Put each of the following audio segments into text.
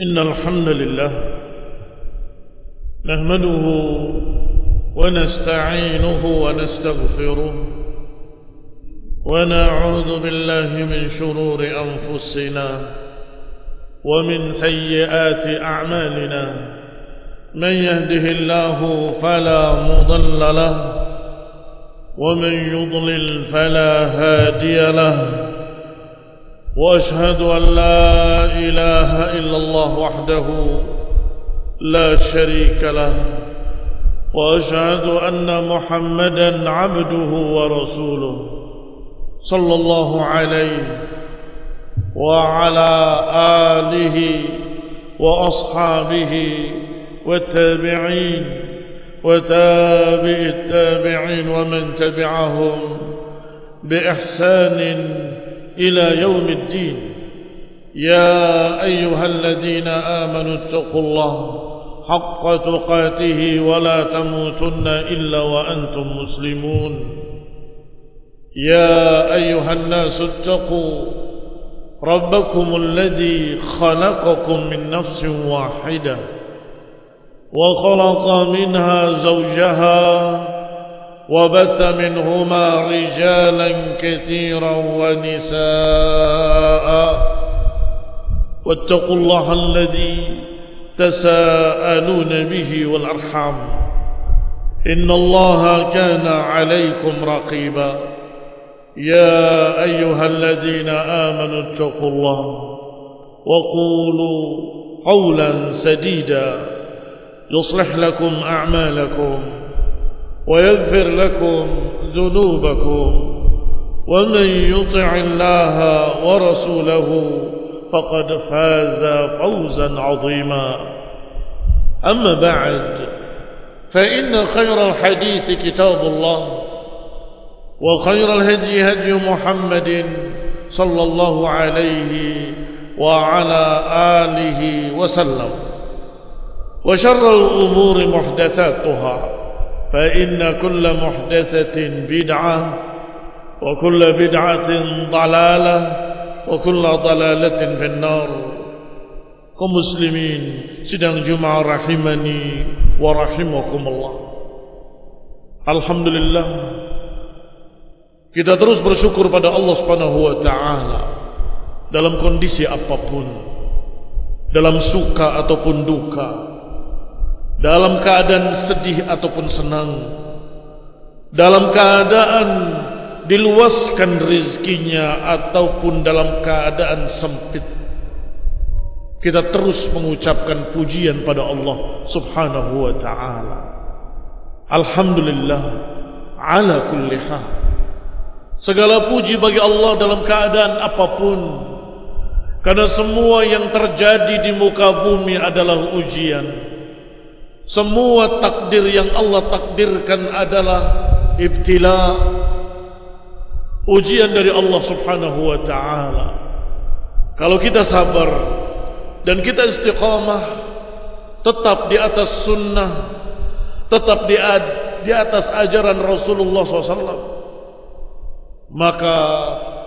إن الحمد لله نحمده ونستعينه ونستغفره ونعوذ بالله من شرور أنفسنا ومن سيئات أعمالنا من يهده الله فلا مضل له ومن يضلل فلا هادي له وأشهد أن لا إله إلا الله وحده لا شريك له وأشهد أن محمدا عبده ورسوله صلى الله عليه وعلى آله وأصحابه والتابعين وتابع التابعين ومن تبعهم بإحسان إلى يوم الدين. يا أيها الذين آمنوا اتقوا الله حق تقاته ولا تموتن إلا وأنتم مسلمون. يا أيها الناس اتقوا ربكم الذي خلقكم من نفس واحدة وخلق منها زوجها وبث منهما رجالا كثيرا ونساء واتقوا الله الذي تساءلون به والأرحام إن الله كان عليكم رقيبا. يا أيها الذين آمنوا اتقوا الله وقولوا قولا سديدا يصلح لكم أعمالكم ويغفر لكم ذنوبكم ومن يطع الله ورسوله فقد فاز فوزا عظيما. أما بعد فإن خير الحديث كتاب الله وخير الهدي هدي محمد صلى الله عليه وعلى آله وسلم وشر الأمور محدثاتها فإن كل محدثة بدعة وكل بدعة ضلالة وكل ضلالة في النار. Kaum muslimin sidang Jumat rahimani wa rahimakumullah. Alhamdulillah, kita terus bersyukur pada Allah Subhanahu wa taala dalam kondisi apapun, dalam suka ataupun duka, dalam keadaan sedih ataupun senang, dalam keadaan diluaskan rizkinya ataupun dalam keadaan sempit, kita terus mengucapkan pujian pada Allah Subhanahu wa ta'ala. Alhamdulillah ala kulli hal. Segala puji bagi Allah dalam keadaan apapun, karena semua yang terjadi di muka bumi adalah ujian. Semua takdir yang Allah takdirkan adalah ibtila, ujian dari Allah Subhanahu wa ta'ala. Kalau kita sabar dan kita istiqamah, tetap di atas sunnah, tetap di atas ajaran Rasulullah SAW, maka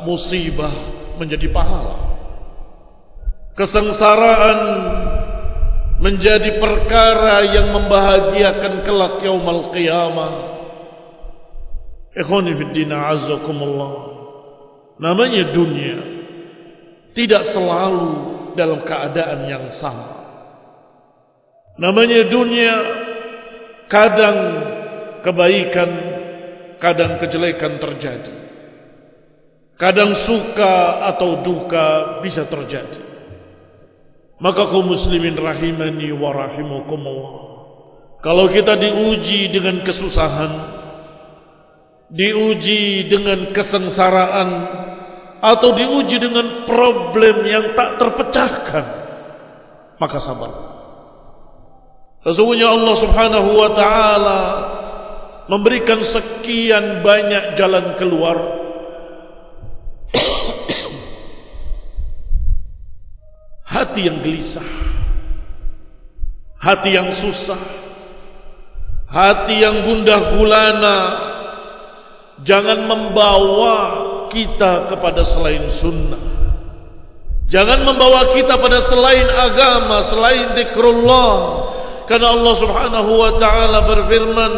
musibah menjadi pahala, kesengsaraan menjadi perkara yang membahagiakan kelak yaumul qiyamah. Ikhwani fiddin a'azzakumullah. Namanya dunia tidak selalu dalam keadaan yang sama. Namanya dunia kadang kebaikan, kadang kejelekan terjadi. Kadang suka atau duka bisa terjadi. Maka kaum muslimin rahimani wa rahimakumullah, kalau kita diuji dengan kesusahan, diuji dengan kesengsaraan, atau diuji dengan problem yang tak terpecahkan, maka sabar. Sesungguhnya Allah Subhanahu wa ta'ala memberikan sekian banyak jalan keluar hati yang gelisah, hati yang susah, hati yang gundah gulana, jangan membawa kita kepada selain sunnah. Jangan membawa kita pada selain agama, selain zikrullah. Karena Allah Subhanahu wa taala berfirman,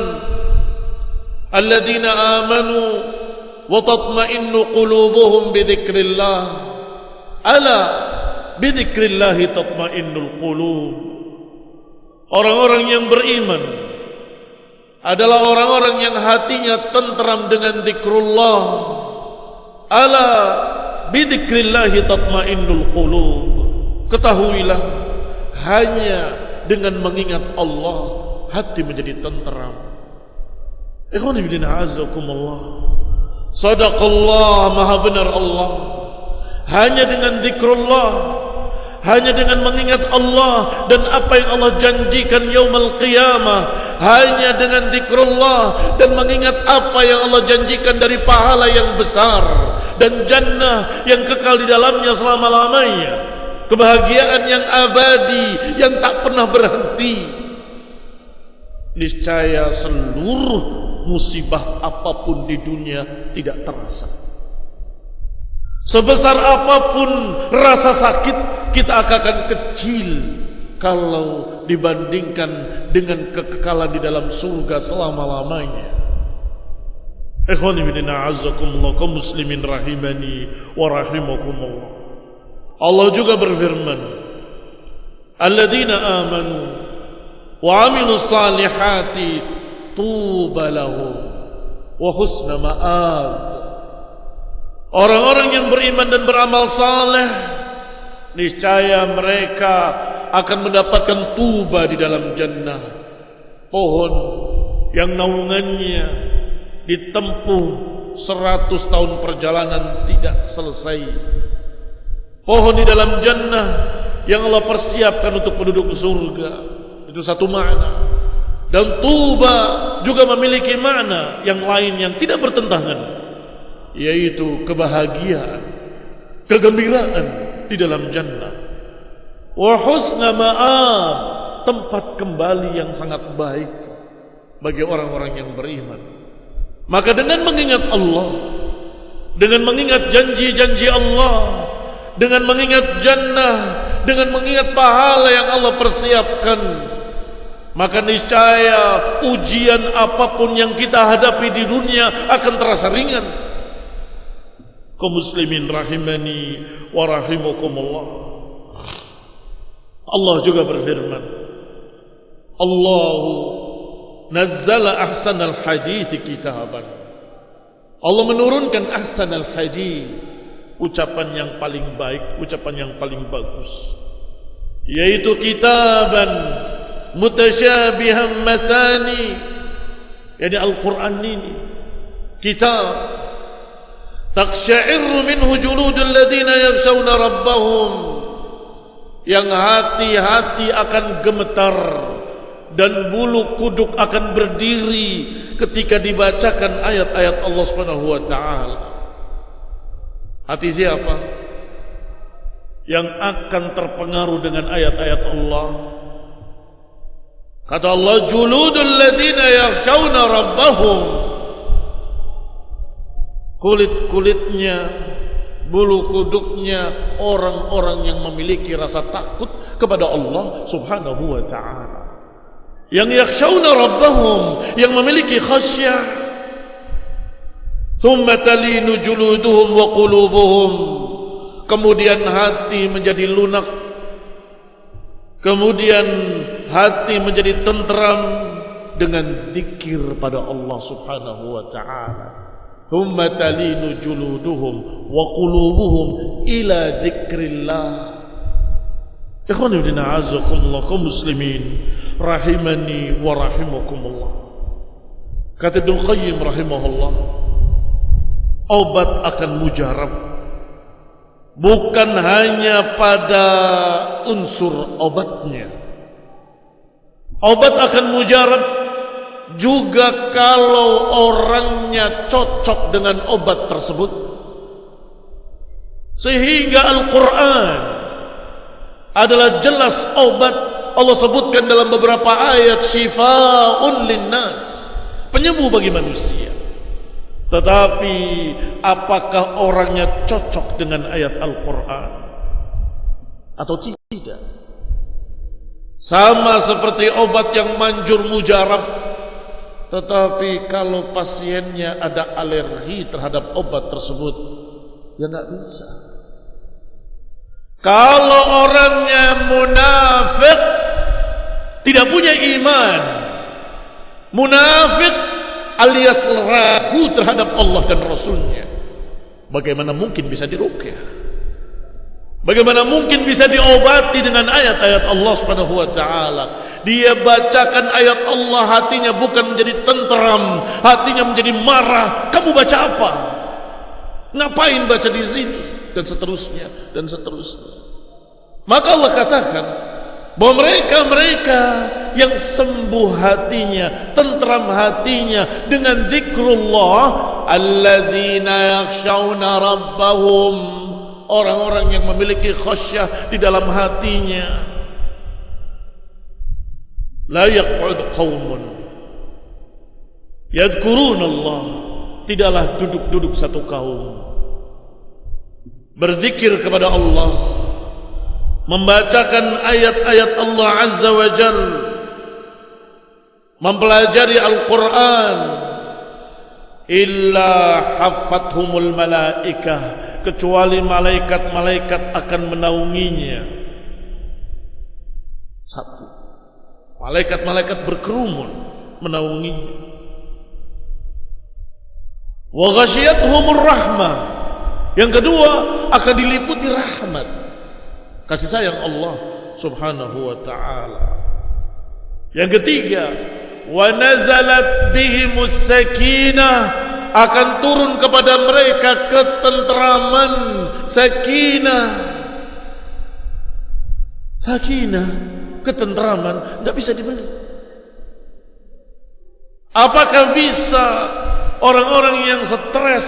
"Alladzina amanu wa tatma'innu qulubuhum bi dzikrillah." Ala bi dzikrillah tatma'innul qulub. Orang-orang yang beriman adalah orang-orang yang hatinya tentram dengan zikrullah. Ala bidzikrillah tatmainnul qulub. Ketahuilah, hanya dengan mengingat Allah hati menjadi tenteram. Ikhwani fillah azakumullah. Sadaqallah, maha benar Allah. Hanya dengan zikrullah, hanya dengan mengingat Allah dan apa yang Allah janjikan yaumul qiyamah, hanya dengan zikrullah dan mengingat apa yang Allah janjikan dari pahala yang besar dan jannah yang kekal di dalamnya selama-lamanya, kebahagiaan yang abadi yang tak pernah berhenti, niscaya seluruh musibah apapun di dunia tidak terasa. Sebesar apapun rasa sakit, kita akan kecil kalau dibandingkan dengan kekekalan di dalam surga selama-lamanya. Ikhwani fillah azakumullah, kaum muslimin rahimani wa rahimakumullah. Allah juga berfirman, "Alladzina amanu wa 'amilus salihati tuba lahum wa husna ma'ab." Orang-orang yang beriman dan beramal saleh, niscaya mereka akan mendapatkan tuba di dalam jannah. Pohon yang naungannya ditempuh 100 tahun perjalanan tidak selesai. Pohon di dalam jannah yang Allah persiapkan untuk penduduk surga. Itu satu makna. Dan tuba juga memiliki makna yang lain yang tidak bertentangan, yaitu kebahagiaan, kegembiraan di dalam jannah. Wa husna ma'ab, tempat kembali yang sangat baik bagi orang-orang yang beriman. Maka dengan mengingat Allah, dengan mengingat janji-janji Allah, dengan mengingat jannah, dengan mengingat pahala yang Allah persiapkan, maka niscaya ujian apapun yang kita hadapi di dunia akan terasa ringan. Kaum muslimin rahimani wa rahimakumullah. Allah juga berfirman, Allahu nazzala ahsanal hadits kitaban. Allah menurunkan ahsanal hadits, ucapan yang paling baik, ucapan yang paling bagus, yaitu kitaban mutasyabihan matani, yani Al-Quran ini kitab taqsya'iru minhu juludul ladzina yakhshawna rabbahum, yang hati-hati akan gemetar dan bulu kuduk akan berdiri ketika dibacakan ayat-ayat Allah Subhanahu wa taala. Hati siapa yang akan terpengaruh dengan ayat-ayat Allah? Kata Allah, juludul ladzina yakhshawna rabbahum, kulit-kulitnya, bulu kuduknya orang-orang yang memiliki rasa takut kepada Allah Subhanahu wa ta'ala, yang yakhshawna rabbahum, yang memiliki khasyah. Thumma talinu juluduhum wa qulubuhum, kemudian hati menjadi lunak, kemudian hati menjadi tenteram dengan zikir pada Allah Subhanahu wa ta'ala. Thumma talinu juluduhum wa qulubuhum ila dzikrillah. Ikhwani wa a'azakumullah, kaum muslimin rahimani wa rahimakumullah. Kata Ibnu Qayyim rahimahullah, obat akan mujarab bukan hanya pada unsur obatnya. Obat akan mujarab juga kalau orangnya cocok dengan obat tersebut. Sehingga Al-Quran adalah jelas obat. Allah sebutkan dalam beberapa ayat, syifa'un linnas, penyembuh bagi manusia. Tetapi apakah orangnya cocok dengan ayat Al-Quran? atau tidak. Sama seperti obat yang manjur mujarab, tetapi kalau pasiennya ada alergi terhadap obat tersebut, ya nggak bisa. Kalau orangnya munafik, tidak punya iman, munafik alias ragu terhadap Allah dan Rasulnya, bagaimana mungkin bisa diruqyah? Bagaimana mungkin bisa diobati dengan ayat-ayat Allah Subhanahu wa taala? Dia bacakan ayat Allah, hatinya bukan menjadi tenteram, hatinya menjadi marah. Kamu baca apa? Ngapain baca di sini? Dan seterusnya, dan seterusnya. Maka Allah katakan bahwa mereka yang sembuh hatinya, tenteram hatinya dengan zikrullah, alladzina yakhshawna rabbahum, orang-orang yang memiliki khasyah di dalam hatinya. La yaq'ud qaumun yadhkuruna Allah, tidaklah duduk-duduk satu kaum berzikir kepada Allah, membacakan ayat-ayat Allah Azza wa Jalla, mempelajari Al-Quran, illa haffathumul malaikah, kecuali malaikat-malaikat akan menaunginya. Satu, malaikat-malaikat berkerumun menaunginya. Wa ghasyiyatuhumur rahmah, yang kedua akan diliputi rahmat, kasih sayang Allah Subhanahu wa ta'ala. Yang ketiga, wa nazalat bihimus sakinah, akan turun kepada mereka ketenteraman, sakinah. Sakinah, ketenteraman, tidak bisa dibeli. Apakah bisa orang-orang yang stres,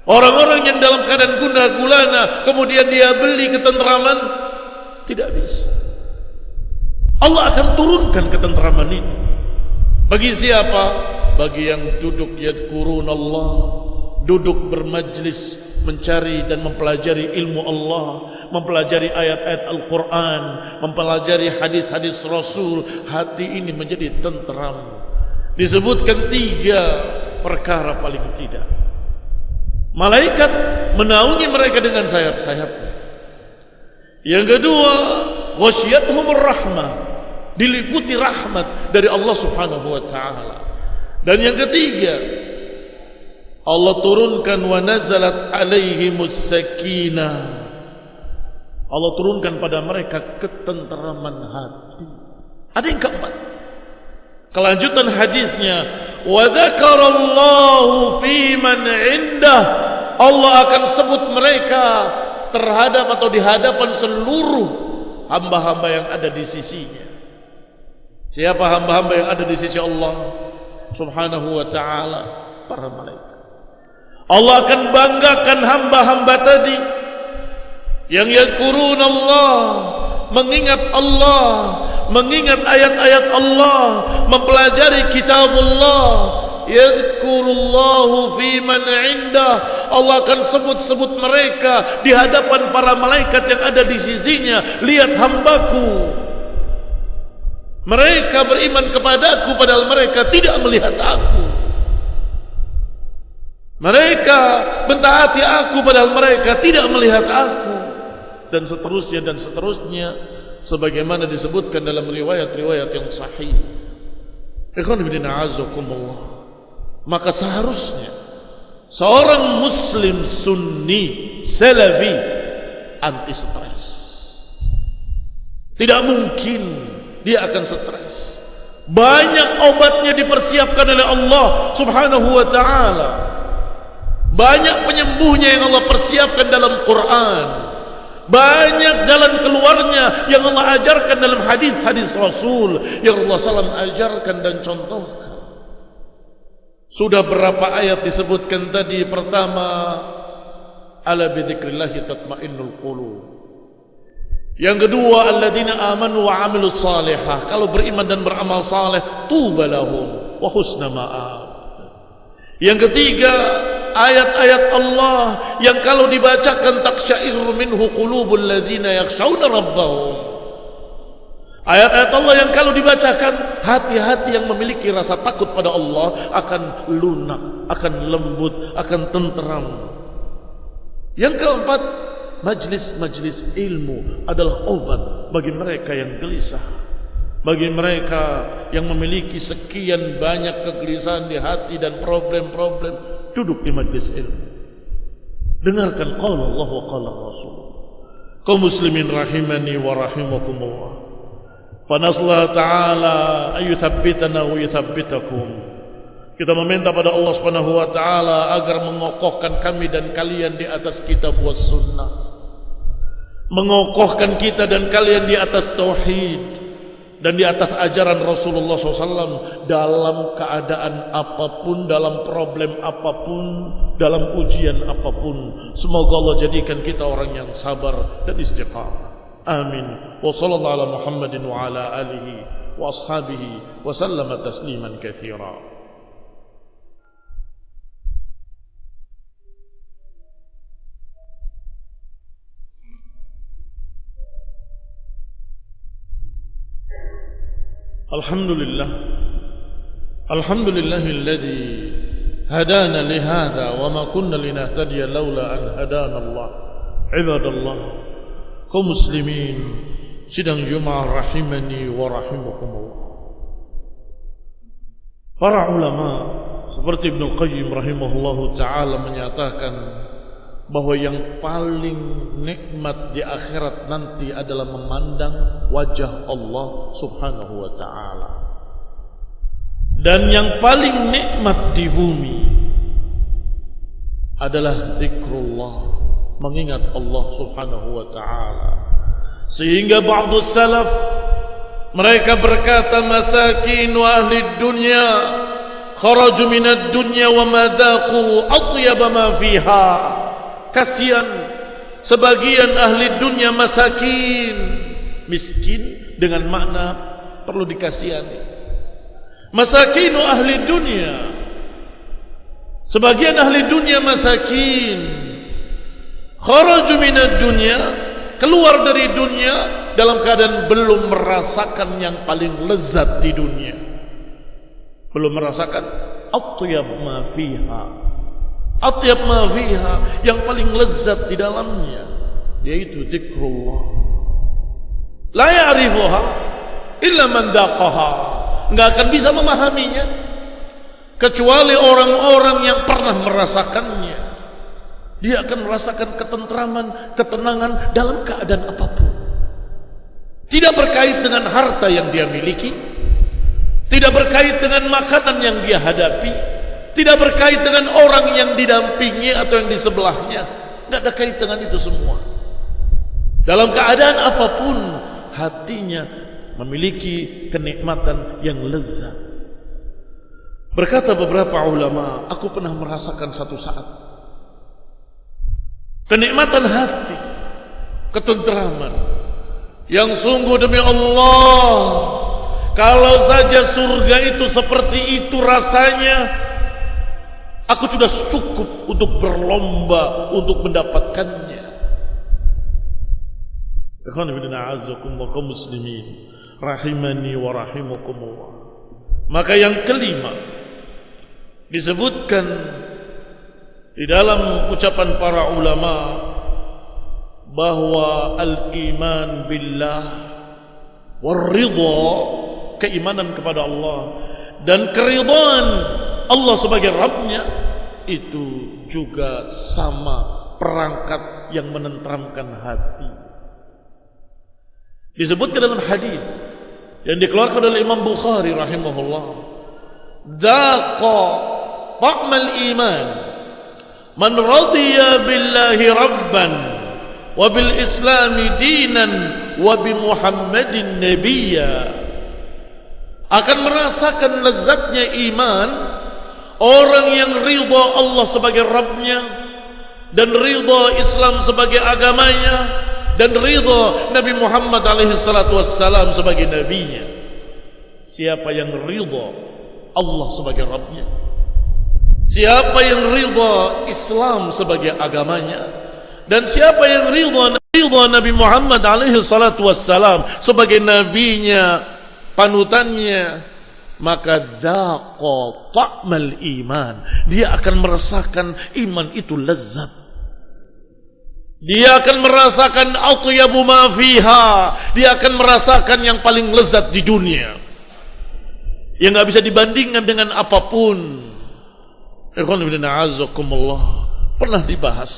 orang-orang yang dalam keadaan gundah gulana, kemudian dia beli ketenteraman? Tidak bisa. Allah akan turunkan ketenteraman itu. Bagi siapa? Bagi yang duduk yadkurun Allah, duduk bermajlis mencari dan mempelajari ilmu Allah, mempelajari ayat-ayat Al-Quran, mempelajari hadis-hadis Rasul. Hati ini menjadi tenteram. Disebutkan 3 perkara paling tidak. Malaikat menaungi mereka dengan sayap-sayapnya. Yang kedua, ghasyiyatuhumur rahmah, diliputi rahmat dari Allah Subhanahu wa ta'ala. Dan yang ketiga, Allah turunkan wa nazalat alaihimus sakinah, Allah turunkan pada mereka ketenteraman hati. Ada yang keempat, kelanjutan hadisnya, wa dzakarallahu fi man indah, Allah akan sebut mereka terhadap atau di hadapan seluruh hamba-hamba yang ada di sisinya. Siapa hamba-hamba yang ada di sisi Allah Subhanahu wa ta'ala? Para malaikat. Allah akan banggakan hamba-hamba tadi yang yadhkurun Allah, mengingat Allah, mengingat ayat-ayat Allah, mempelajari kitabullah. Yadhkurullahu fi man indah, Allah akan sebut-sebut mereka di hadapan para malaikat yang ada di sisinya. Lihat hambaku, mereka beriman kepadaku padahal mereka tidak melihat aku. Mereka mentaati aku padahal mereka tidak melihat aku. Dan seterusnya dan seterusnya, sebagaimana disebutkan dalam riwayat-riwayat yang sahih. Ikhwan fillah azakumullah. Maka seharusnya seorang muslim sunni salafi anti stres. Tidak mungkin dia akan stres. Banyak obatnya dipersiapkan oleh Allah Subhanahu wa ta'ala. Banyak penyembuhnya yang Allah persiapkan dalam Quran. Banyak jalan keluarnya yang Allah ajarkan dalam hadis-hadis Rasul yang Allah SAW ajarkan dan contohkan. Sudah berapa ayat disebutkan tadi? Pertama, ala bidzikrillahi tatmainnul qulub. Yang kedua, alladzina amanu wa amilus salihah, kalau beriman dan beramal saleh, tuba lahum wa husna ma'ab. Yang ketiga, ayat-ayat Allah yang kalau dibacakan taqsyairu minhu qulubul ladzina yakhshawna rabbahum. Ayat-ayat Allah yang kalau dibacakan, hati-hati yang memiliki rasa takut pada Allah akan lunak, akan lembut, akan tenteram. Yang keempat, majlis-majlis ilmu adalah obat bagi mereka yang gelisah, bagi mereka yang memiliki sekian banyak kegelisahan di hati dan problem-problem. Duduk di majlis ilmu, dengarkan qala Allah wa qala Rasul. Kaum muslimin rahimani wa rahimakumullah. Fanaslah ta'ala ayyuthabbitana wa yuthabbitakum. Kita meminta pada Allah Subhanahu wa taala agar mengokohkan kami dan kalian di atas kitab was sunnah. Mengokohkan kita dan kalian di atas tauhid dan di atas ajaran Rasulullah SAW dalam keadaan apapun, dalam problem apapun, dalam ujian apapun. Semoga Allah jadikan kita orang yang sabar dan istiqamah. Amin. Wa sallallahu ala Muhammadin wa ala alihi wa ashabihi wa sallama tasliman katsira. Alhamdulillah. Alhamdulillahilladzi hadana li hadza wa ma kunna linahtadiya laula an hadana Allah. Ibadallah, kaum muslimin sidang Jumat rahimani wa rahimakumullah. Para ulama seperti Ibnu Qayyim rahimahullahu taala menyatakan bahwa yang paling nikmat di akhirat nanti adalah memandang wajah Allah Subhanahu wa taala. Dan yang paling nikmat di bumi adalah zikrullah, mengingat Allah Subhanahu wa taala. Sehingga ba'du salaf mereka berkata, masakin wa ahli dunya kharaju minad dunya wa madaqu atyab ma fiha. Kasihan sebagian ahli dunya masakin, miskin dengan makna perlu dikasihani. Masakinu ahli dunya, sebagian ahli dunya masakin, kharaju minad dunya, keluar dari dunia dalam keadaan belum merasakan yang paling lezat di dunia, belum merasakan atyab ma fiha. Atyab ma fiha, yang paling lezat di dalamnya, yaitu zikrullah. La ya'rifuha illa man daqaha. Enggak akan bisa memahaminya kecuali orang-orang yang pernah merasakannya. Dia akan merasakan ketentraman, ketenangan dalam keadaan apapun. Tidak berkait dengan harta yang dia miliki, tidak berkait dengan makanan yang dia hadapi, tidak berkait dengan orang yang didampingi atau yang di sebelahnya. Tidak ada kait dengan itu semua. Dalam keadaan apapun, hatinya memiliki kenikmatan yang lezat. Berkata beberapa ulama, aku pernah merasakan satu saat kenikmatan hati, ketentraman yang sungguh demi Allah, kalau saja surga itu seperti itu rasanya, aku sudah cukup untuk berlomba untuk mendapatkannya. Ikhwan fillah, a'azzakumullah, kaum muslimin rahimani wa rahimakumullah. Maka yang kelima disebutkan di dalam ucapan para ulama bahwa al-iman billah war-ridha, keimanan kepada Allah dan keridhaan Allah sebagai Rabbnya, itu juga sama perangkat yang menenteramkan hati. Disebutkan dalam hadis yang dikeluarkan oleh Imam Bukhari rahimahullah, "Dhaqa ta'mal iman man radiya billahi rabban wa bil islami dinan wa bi Muhammadin nabiyya." Akan merasakan lezatnya iman orang yang ridha Allah sebagai Rabbnya dan ridha Islam sebagai agamanya dan ridha Nabi Muhammad alaihi salatu wassalam sebagai nabinya. Siapa yang ridha Allah sebagai Rabbnya, Siapa yang ridha Islam sebagai agamanya, dan siapa yang ridha Nabi Muhammad alaihi salatu wassalam sebagai nabinya, panutannya, maka daqa ta'mal iman. Dia akan merasakan iman itu lezat. Dia akan merasakan atyabu ma fiha. Dia akan merasakan yang paling lezat di dunia, yang gak bisa dibandingkan dengan apapun. Ikhwan fillah a'azzakumullah, pernah dibahas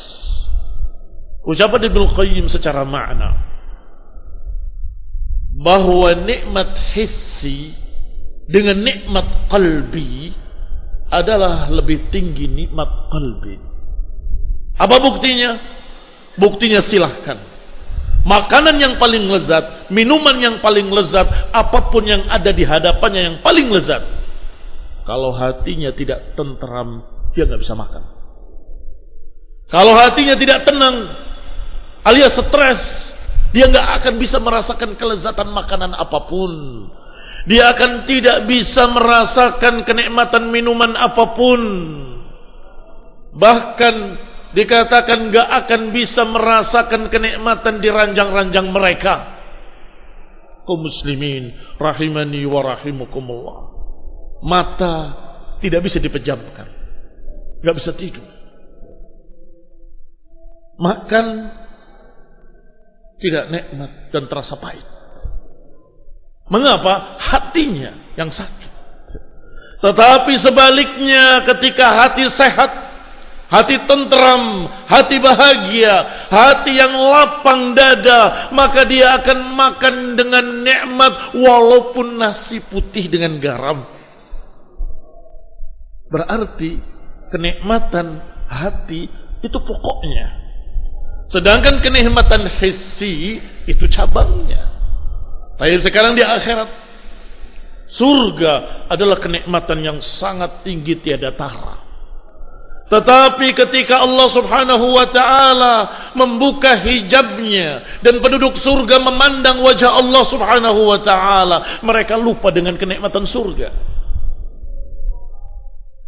ucapan Ibnu Qayyim secara makna bahwa nikmat hissi dengan nikmat qalbi adalah lebih tinggi nikmat qalbi. Apa buktinya? Buktinya silahkan. Makanan yang paling lezat, minuman yang paling lezat, apapun yang ada di hadapannya yang paling lezat, kalau hatinya tidak tentram, dia nggak bisa makan. Kalau hatinya tidak tenang alias stres, dia nggak akan bisa merasakan kelezatan makanan apapun. Dia akan tidak bisa merasakan kenikmatan minuman apapun. Bahkan dikatakan nggak akan bisa merasakan kenikmatan di ranjang-ranjang mereka. Kaum muslimin rahimani wa rahimakumullah. Mata tidak bisa dipejamkan, nggak bisa tidur. Makan tidak nikmat dan terasa pahit. Mengapa? Hatinya yang sakit. Tetapi sebaliknya, ketika hati sehat, hati tentram, hati bahagia, hati yang lapang dada, maka dia akan makan dengan nikmat walaupun nasi putih dengan garam. Berarti kenikmatan hati itu pokoknya. Sedangkan kenikmatan hissi itu cabangnya. Tapi sekarang di akhirat, surga adalah kenikmatan yang sangat tinggi tiada tara. Tetapi ketika Allah subhanahu wa ta'ala membuka hijabnya dan penduduk surga memandang wajah Allah subhanahu wa ta'ala, mereka lupa dengan kenikmatan surga.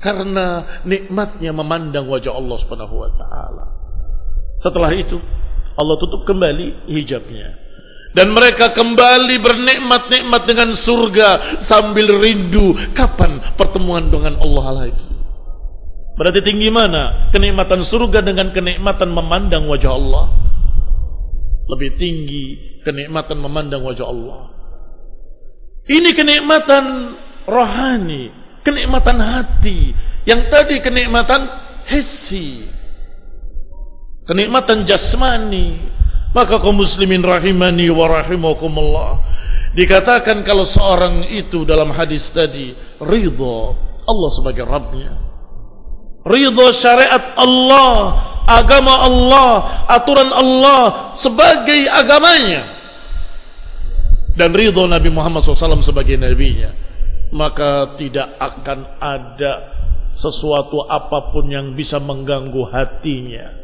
Karena nikmatnya memandang wajah Allah subhanahu wa ta'ala. Setelah itu Allah tutup kembali hijabnya, dan mereka kembali bernikmat-nikmat dengan surga sambil rindu kapan pertemuan dengan Allah lagi. Berarti tinggi mana kenikmatan surga dengan kenikmatan memandang wajah Allah? Lebih tinggi kenikmatan memandang wajah Allah. Ini kenikmatan rohani, kenikmatan hati. Yang tadi kenikmatan hissi, kenikmatan jasmani. Maka kaum muslimin rahimani wa rahimakumullah, dikatakan kalau seorang itu dalam hadis tadi ridha Allah sebagai Rabbnya, ridha syariat Allah, agama Allah, aturan Allah sebagai agamanya, dan ridha Nabi Muhammad SAW sebagai nabinya, maka tidak akan ada sesuatu apapun yang bisa mengganggu hatinya.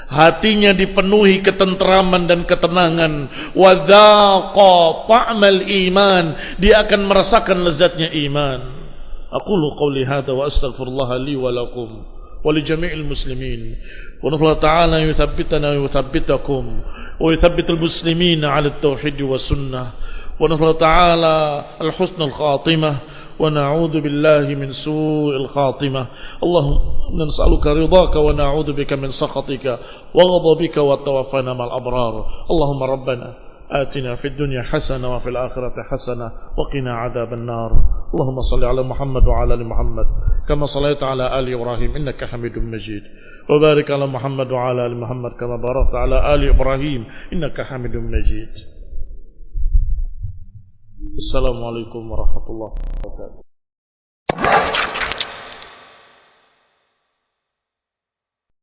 Hatinya dipenuhi ketentraman dan ketenangan. Wadzaqa ta'mal iman. Dia akan merasakan lezatnya iman. Aqulu qawli hadza wa astaghfirullah li wa lakum wa li jami'il muslimin. Wa nafla ta'ala yuthabbitana wa yuthabbitakum wa yuthabbitul muslimina 'ala at-tauhid wa sunnah. Wa nafla ta'ala al-husnul khatimah. ونعوذ بالله من سوء الخاتمة. اللهم نسألك رضاك ونعوذ بك من سخطك وغضبك وتوفنا مع الأبرار. اللهم ربنا آتنا في الدنيا حسنة وفي الآخرة حسنة وقنا عذاب النار. اللهم صل على محمد وعلى آل محمد كما صليت على آل إبراهيم إنك حميد مجيد. وبارك على محمد وعلى آل محمد كما باركت على آل إبراهيم إنك حميد مجيد. Assalamualaikum warahmatullahi wabarakatuh.